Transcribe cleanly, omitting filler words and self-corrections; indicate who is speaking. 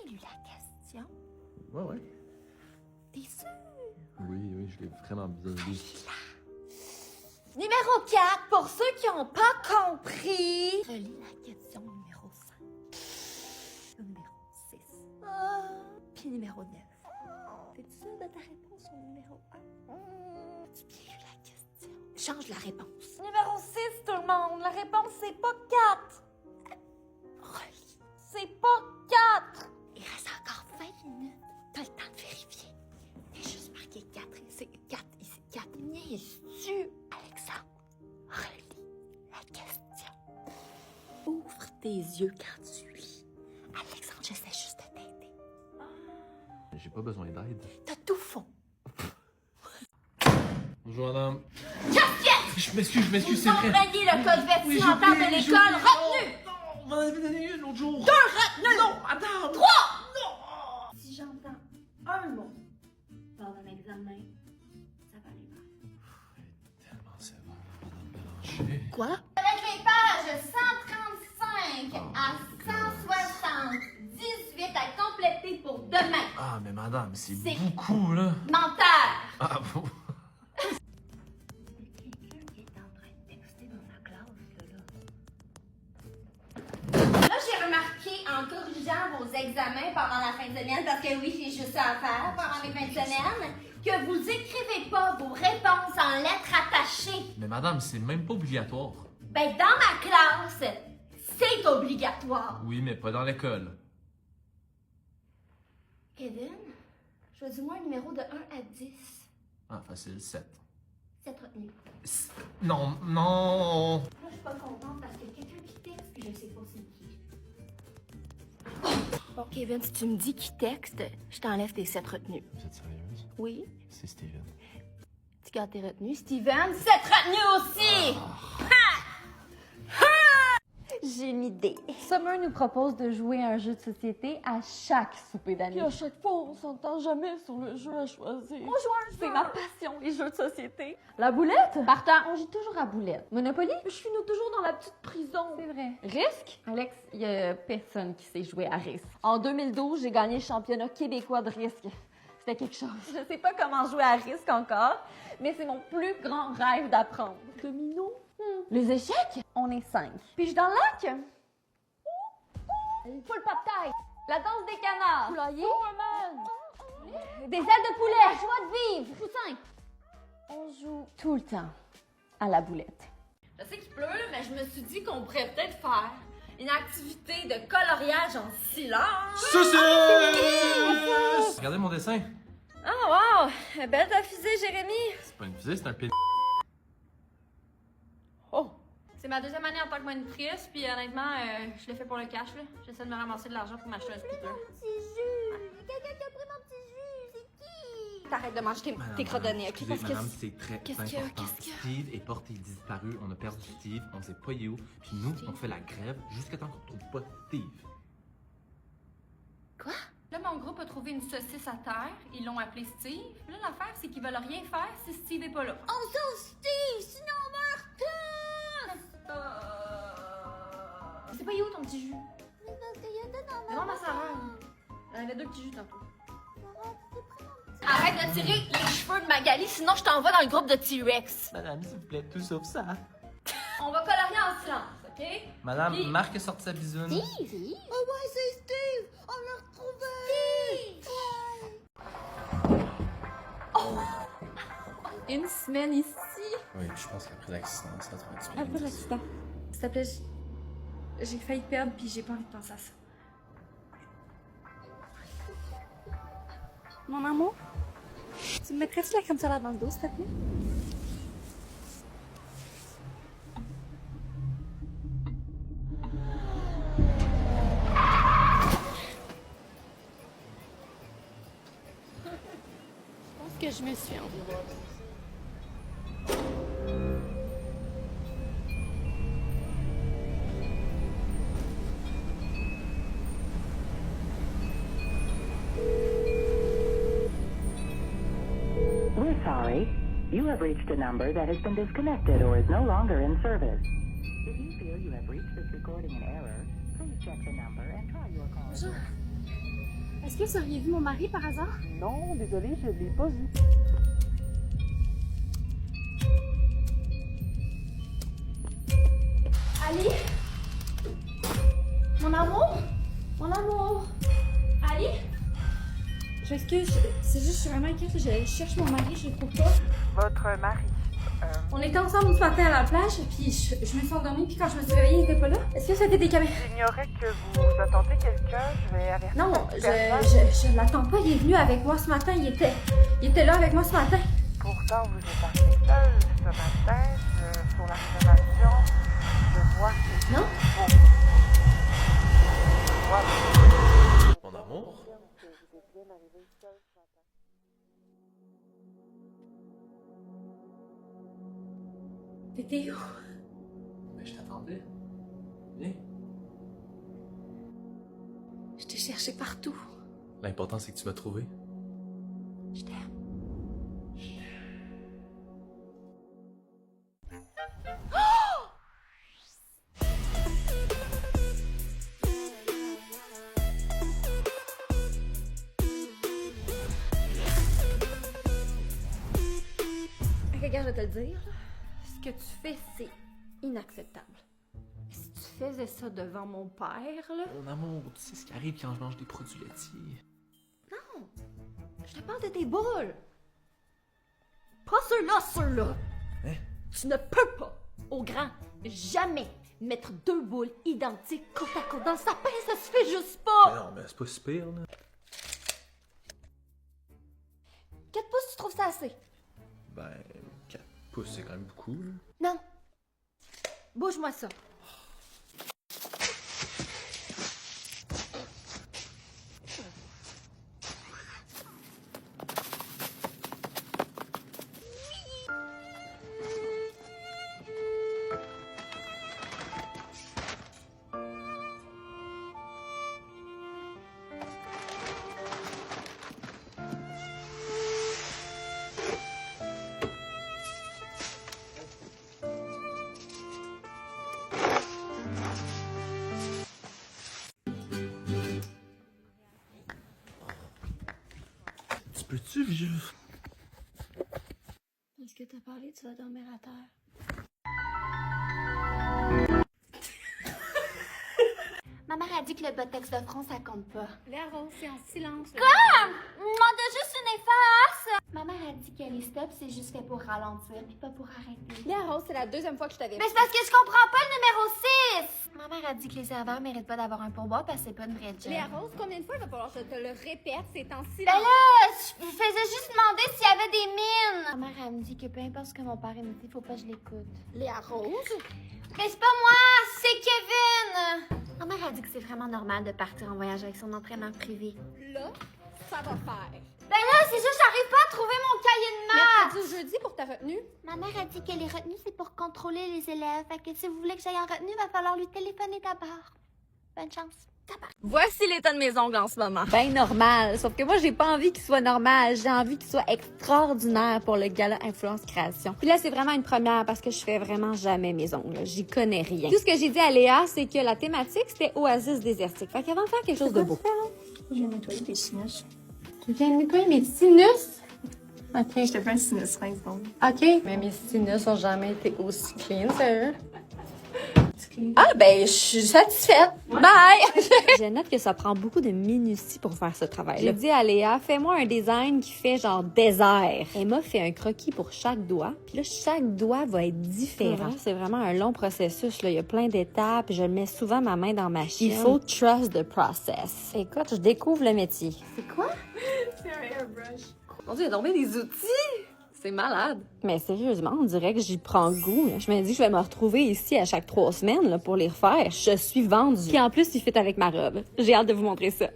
Speaker 1: lu la question?
Speaker 2: Ouais.
Speaker 1: T'es sûr?
Speaker 2: Oui, je l'ai vraiment bien lu.
Speaker 1: Numéro 4, pour ceux qui n'ont pas compris. Relis la question numéro 5. Numéro 6. Puis numéro 9. T'es-tu sûre de ta réponse au numéro 1? As-tu bien lu la question? Change la réponse. Numéro 6, tout le monde. La réponse, c'est pas 4. Relis. C'est pas 4. Il reste encore 20 minutes. T'as le temps de vérifier. Il y a juste marqué 4. C'est 4 ici. 4. Niaises-tu? Alexandre, relis la question. Ouvre tes yeux quand tu lis. Alexandre, j'essaie juste de t'aider.
Speaker 2: J'ai pas besoin d'aide.
Speaker 1: T'as tout fond.
Speaker 2: Bonjour, madame.
Speaker 1: Casse-pièce!
Speaker 2: Je m'excuse,
Speaker 1: Vous
Speaker 2: c'est vrai.
Speaker 1: empruntiez le code vestimentaire de l'école. Retenu!
Speaker 2: Non, on m'en avait donné une l'autre jour.
Speaker 1: 2 retenus!
Speaker 2: Non, madame.
Speaker 1: 3!
Speaker 2: Non.
Speaker 1: Si j'entends un mot lors d'un examen, ça va aller mal.
Speaker 2: Tellement sévère, madame Bélanger.
Speaker 1: Quoi? Avec les pages 135 à 178 à compléter pour demain.
Speaker 2: Ah, mais madame, c'est
Speaker 1: C'est-
Speaker 2: beaucoup, là.
Speaker 1: Menteur!
Speaker 2: Ah, bon.
Speaker 1: Quelqu'un qui est en train de texter dans la classe, là. Là, j'ai remarqué en corrigeant vos examens pendant la fin de semaine, parce que oui, j'ai juste ça à faire pendant les fins de semaine, que vous écrivez pas vos réponses en lettres attachées.
Speaker 2: Mais madame, c'est même pas obligatoire.
Speaker 1: Ben, dans ma classe, c'est obligatoire.
Speaker 2: Oui, mais pas dans l'école.
Speaker 1: Kevin, choisis-moi un numéro de 1 à 10.
Speaker 2: Ah, facile, 7.
Speaker 1: 7 retenues.
Speaker 2: Non.
Speaker 1: Moi, je suis pas contente parce que quelqu'un qui texte, puis je sais pas c'est qui. Bon, Kevin, si tu me dis qui texte, je t'enlève tes 7 retenues.
Speaker 2: Vous êtes sérieuse?
Speaker 1: Oui?
Speaker 2: C'est Steven.
Speaker 1: Tu gardes tes retenues. Steven, 7 retenues aussi! J'ai une idée.
Speaker 3: Summer nous propose de jouer à un jeu de société à chaque souper d'amis.
Speaker 4: Puis à chaque fois, on s'entend jamais sur le jeu à choisir.
Speaker 3: On joue à un jeu. C'est ma passion, les jeux de société.
Speaker 4: La boulette?
Speaker 3: Partant, on joue toujours à boulette. Monopoly?
Speaker 4: Je finis toujours dans la petite prison.
Speaker 3: C'est vrai.
Speaker 4: Risque?
Speaker 3: Alex, il y a personne qui sait jouer à risque.
Speaker 4: En 2012, j'ai gagné le championnat québécois de risque. C'était quelque chose.
Speaker 3: Je sais pas comment jouer à risque encore, mais c'est mon plus grand rêve d'apprendre.
Speaker 4: Domino? Les échecs?
Speaker 3: On est 5.
Speaker 4: Pige dans le lac?
Speaker 3: Full pop taille. La danse des canards.
Speaker 4: Poulailler?
Speaker 3: Des ailes de poulet. La joie de vivre. Poussin. On joue tout le temps à la boulette.
Speaker 1: Je sais qu'il pleut, mais je me suis dit qu'on pourrait peut-être faire une activité de coloriage en silence.
Speaker 2: Regardez mon dessin.
Speaker 1: Oh wow! Belle ta fusée, Jérémy!
Speaker 2: C'est pas une fusée, c'est un pénis.
Speaker 1: Oh! C'est ma deuxième année en tant que monitrice, puis honnêtement, je le fais pour le cash, là. J'essaie de me ramasser de l'argent pour m'acheter un scooter.
Speaker 3: Petit jus. Quelqu'un qui a pris mon petit jus. C'est qui?
Speaker 1: T'arrêtes de manger tes crodonnées, ok? Parce que
Speaker 2: Madame, c'est très
Speaker 1: Qu'est-ce qu'il y a?
Speaker 2: important.
Speaker 1: Qu'est-ce qu'il y a?
Speaker 2: Steve est porté disparu. On a perdu Steve. On sait pas il est où. Puis nous, on fait la grève jusqu'à temps qu'on trouve pas Steve.
Speaker 1: Quoi? Là, mon groupe a trouvé une saucisse à terre. Ils l'ont appelé Steve. Là, l'affaire, c'est qu'ils veulent rien faire si Steve est pas là. On sauve Steve, sinon on meurt tous! C'est pas où ton petit jus? Mais non, ma Sarah. Elle avait 2 petits jus tantôt. Arrête de tirer les cheveux de Magali, sinon je t'envoie dans le groupe de T-Rex.
Speaker 2: Madame, s'il vous plaît, tout sauf ça.
Speaker 1: On va colorier en silence, ok?
Speaker 2: Madame,
Speaker 1: Puis-
Speaker 2: Marc a sorti sa bisoune.
Speaker 1: Steve? Oh ouais, c'est Steve! On l'a retrouvé! Steve! Oh! Une semaine ici.
Speaker 2: Oui, je pense qu'après l'accident, ça doit être
Speaker 4: Après l'accident.
Speaker 5: S'il te plaît, j'ai failli te perdre puis j'ai pas envie de penser à ça. Mon amour, tu me mettrais-tu la crème solaire dans le dos, s'il te plaît? Je pense que je me suis endormie.
Speaker 6: We're sorry. You have reached a number that has been disconnected or is no longer in service. If you feel you have reached this recording in error, please check the number and try your call.
Speaker 5: Est-ce que vous auriez vu mon mari par hasard?
Speaker 6: Non, désolé, je ne l'ai pas vu.
Speaker 5: Ali? Mon amour? Mon amour? Ali? Je m'excuse, c'est juste, je suis vraiment inquiète. Je cherche mon mari, je le trouve pas.
Speaker 6: Votre mari.
Speaker 5: On était ensemble ce matin à la plage, puis je me suis endormie, puis quand je me suis réveillée, il était pas là. Est-ce que ça a été des caméras?
Speaker 6: J'ignorais que vous attendez quelqu'un. Je vais avertir.
Speaker 5: Non,
Speaker 6: personne.
Speaker 5: je l'attends pas. Il est venu avec moi ce matin. Il était là avec moi ce matin.
Speaker 6: Pourtant, vous êtes arrivé seul ce matin sur la réservation. Je vois que
Speaker 5: Non?
Speaker 2: Mon amour?
Speaker 5: T'étais où?
Speaker 2: Mais je t'attendais. Viens.
Speaker 5: Je t'ai cherché partout.
Speaker 2: L'important, c'est que tu m'as trouvé.
Speaker 5: Je t'aime.
Speaker 3: Regarde, je vais te le dire. Ce que tu fais, c'est inacceptable. Si tu faisais ça devant mon père, là...
Speaker 2: Mon amour, tu sais ce qui arrive quand je mange des produits laitiers.
Speaker 3: Non! Je te parle de tes boules! Pas ceux-là!
Speaker 2: Hein?
Speaker 3: Tu ne peux pas, au grand, jamais mettre deux boules identiques côte à côte dans le sapin, ça se fait juste
Speaker 2: Mais
Speaker 3: pas!
Speaker 2: non, mais c'est pas si pire, là.
Speaker 3: 4 pouces, tu trouves ça assez?
Speaker 2: Ben, 4 pouces, c'est quand même beaucoup, là.
Speaker 3: Non. Bouge-moi ça.
Speaker 2: Tu peux-tu, vieux?
Speaker 5: Est-ce que t'as parlé? Tu vas dormir à terre.
Speaker 1: Ma mère a dit que le botox de front, ça compte pas.
Speaker 5: Léa Rose, c'est en silence.
Speaker 1: Demande juste une efface! Ma mère a dit que les stops, c'est juste fait pour ralentir, puis pas pour arrêter.
Speaker 5: Léa Rose, c'est la deuxième fois que je t'avais
Speaker 1: Mais c'est parce que je comprends pas le numéro 6! Ma mère a dit que les serveurs méritent pas d'avoir un pourboire parce que c'est pas une vraie job.
Speaker 5: Léa Rose, combien de fois il va falloir que je te le répète? C'est en silence.
Speaker 1: Ben là, je faisais juste demander s'il y avait des mines! Ma mère, elle me dit que peu importe ce que mon père me dit, faut pas que je l'écoute.
Speaker 5: Léa Rose?
Speaker 1: Mais c'est pas moi, c'est Kevin! Ma mère a dit que c'est vraiment normal de partir en voyage avec son entraîneur privé.
Speaker 5: Là, ça va faire.
Speaker 1: Ben là, c'est juste j'arrive pas à trouver mon cahier de maths!
Speaker 5: Mercredi ou jeudi pour ta retenue?
Speaker 1: Ma mère a dit que les retenues, c'est pour contrôler les élèves. Fait que si vous voulez que j'aille en retenue, il va falloir lui téléphoner d'abord. Bonne chance.
Speaker 4: Voici l'état de mes ongles en ce moment. Ben normal, sauf que moi j'ai pas envie qu'il soit normal, j'ai envie qu'il soit extraordinaire pour le gala Influence Création. Puis là c'est vraiment une première parce que je fais vraiment jamais mes ongles, j'y connais rien. Tout ce que j'ai dit à Léa, c'est que la thématique c'était oasis désertique. Fait qu'avant de faire quelque chose de beau.
Speaker 5: Je viens nettoyer tes sinus. Tu viens nettoyer mes sinus? Ok. Je te fais un sinus rince donc. Ok.
Speaker 7: Mais mes sinus ont jamais été aussi clean, sérieux.
Speaker 4: Ah ben je suis satisfaite. Bye! Je note que ça prend beaucoup de minutie pour faire ce travail. J'ai dit à Léa, fais-moi un design qui fait genre désert. Elle m'a fait un croquis pour chaque doigt. Puis là, chaque doigt va être différent. C'est vraiment un long processus. Là. Il y a plein d'étapes. Je mets souvent ma main dans ma chaîne. Il faut trust the process. Écoute, je découvre le métier.
Speaker 5: C'est quoi? C'est un airbrush.
Speaker 7: Mon Dieu, il y a tombé des outils! C'est malade.
Speaker 4: Mais sérieusement, on dirait que j'y prends goût. Là. Je me dis que je vais me retrouver ici à chaque 3 semaines là, pour les refaire. Je suis vendue. Puis en plus, il fit avec ma robe. J'ai hâte de vous montrer ça.